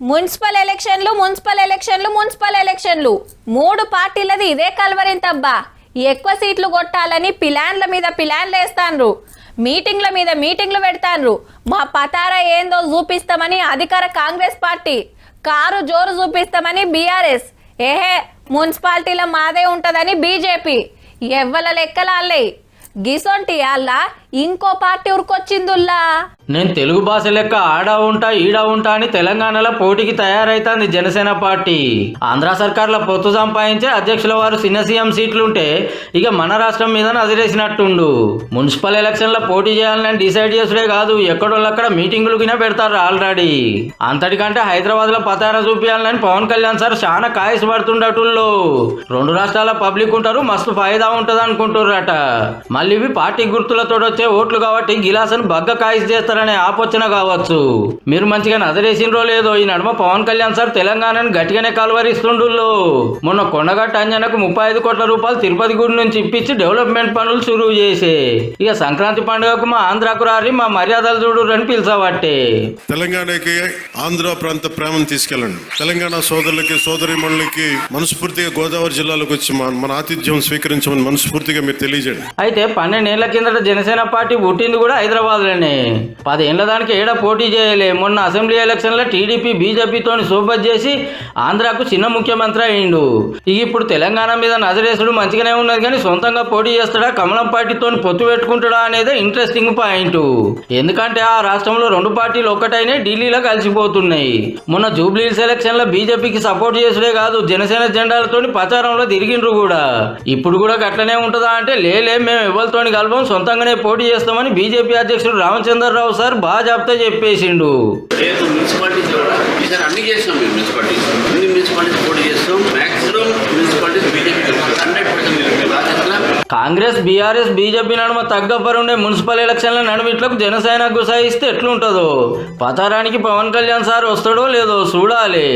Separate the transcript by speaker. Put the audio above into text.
Speaker 1: Municipal ఎలక్షన్లు మూడు పార్టీలది ఇదే కలవరింతబ్బా. ఎక్కువ సీట్లు కొట్టాలని ప్లాన్ల మీద ప్లాన్లు వేస్తాన్రు, మీటింగ్ల మీద మీటింగ్లు పెడతాన్రు. మా పతారా ఏందో చూపిస్తామని అధికార కాంగ్రెస్ పార్టీ, కారు జోరు చూపిస్తామని బీఆర్ఎస్, ఏహే మున్సిపాలిటీల మాదే ఉంటదని బీజేపీ. ఎవ్వల లెక్కలాళ్ళే గిసొంటి అల్లా ఇంకో పార్టీ ఉరికొచ్చిందుల్లా.
Speaker 2: నేను తెలుగు భాష లెక్క ఆడా ఉంటా ఈడా ఉంటా అని తెలంగాణలో పోటీకి తయారైతుంది జనసేన పార్టీ. ఆంధ్ర సర్కార్ల పొత్తు సంపాదించే అధ్యక్షుల వారు చిన్న సీఎం సీట్లుంటే ఇక మన రాష్ట్రం మీద నదిరేసినట్టుండు. మున్సిపల్ ఎలక్షన్లో పోటీ చేయాలని డిసైడ్ చేసుడే కాదు, ఎక్కడోళ్ళక్కడ మీటింగులు కినా పెడతారు ఆల్రెడీ. అంతటికంటే హైదరాబాద్ లో పతారా చూపించాలని పవన్ కళ్యాణ్ సార్ చాలా కాయసు పడుతుండటుల్లో. రెండు రాష్ట్రాల పబ్లిక్ ఉంటారు, మస్తు ఫాయిదా ఉంటది అనుకుంటుర్రట. మళ్ళీ ఇవి పార్టీ గుర్తులతో వచ్చే ఓట్లు కాబట్టి గిలాసను బగ్గ కాయసు చేస్తారనే ఆపోచన కావచ్చు. మీరు మంచిగా నదరేసినరో లేదో, ఈ నడుమ పవన్ కళ్యాణ్ సార్ తెలంగాణను గట్టిగానే కలవరిస్తుండ్రు. మొన్న కొండగట్ట అంజనకు 35 కోట్ల రూపాయలు తిరుపతి గుడి నుంచి ఇప్పించి డెవలప్మెంట్ పనులు సురువు చేసే. ఇక సంక్రాంతి పండుగకు మా ఆంధ్రాకు రారి, మా మర్యాదలు చూడు అని పిలిచబట్టే.
Speaker 3: తెలంగాణకి ఆంధ్ర ప్రాంత ప్రేమను తీసుకెళ్ళండి. తెలంగాణ సోదరులకి సోదరిమణులకి మనస్ఫూర్తిగా గోదావరి జిల్లాలోకి వచ్చి మన ఆతిథ్యం స్వీకరించమని మనస్ఫూర్తిగా మీరు తెలియజేయండి.
Speaker 2: అయితే 12 ఏళ్ల కిందట జనసేన పార్టీ పుట్టింది కూడా హైదరాబాద్ లోనే. 10 ఏళ్ల దానికి ఏడా పోటీ చేయలే. మొన్న అసెంబ్లీ ఎలక్షన్ లో టీడీపీ బీజేపీతో సోబత్ చేసి ఆంధ్రాకు చిన్న ముఖ్యమంత్రి అయిండు. ఇక ఇప్పుడు తెలంగాణ మీద నజరేసుడు మంచిగానే ఉన్నది, కానీ సొంతంగా పోటీ చేస్తాడా, కమలం పార్టీతో పొత్తు పెట్టుకుంటాడా అనేది ఇంట్రెస్టింగ్ పాయింట్. ఎందుకంటే ఆ రాష్ట్రంలో రెండు పార్టీలు ఒక్కటైనా ఢిల్లీలో కలిసిపోతున్నాయి. మొన్న జూబ్లీహిల్స్ ఎలక్షన్ లో బీజేపీకి సపోర్ట్ చేసుడే కాదు, జనసేన జెండాలతో ప్రచారంలో తిరిగిండ్రు కూడా. ఇప్పుడు కూడా గట్లనే ఉంటుందా అంటే లేలే, మేము ఎవరితో కలపం, సొంతంగానే పోటీ చేస్తామని బీజేపీ అధ్యక్షుడు రామచంద్రరావు సార్ బాగా చెప్తే చెప్పేసిండు. కాంగ్రెస్ బీఆర్ఎస్ బీజేపీ నడుమ తగ్గపరుండే మున్సిపల్ ఎలక్షన్ల నడుమిట్లకు జనసేన గుసాయిస్తే ఎట్లుంటుందో. పతారానికి పవన్ కళ్యాణ్ సార్ వస్తాడో లేదో చూడాలి.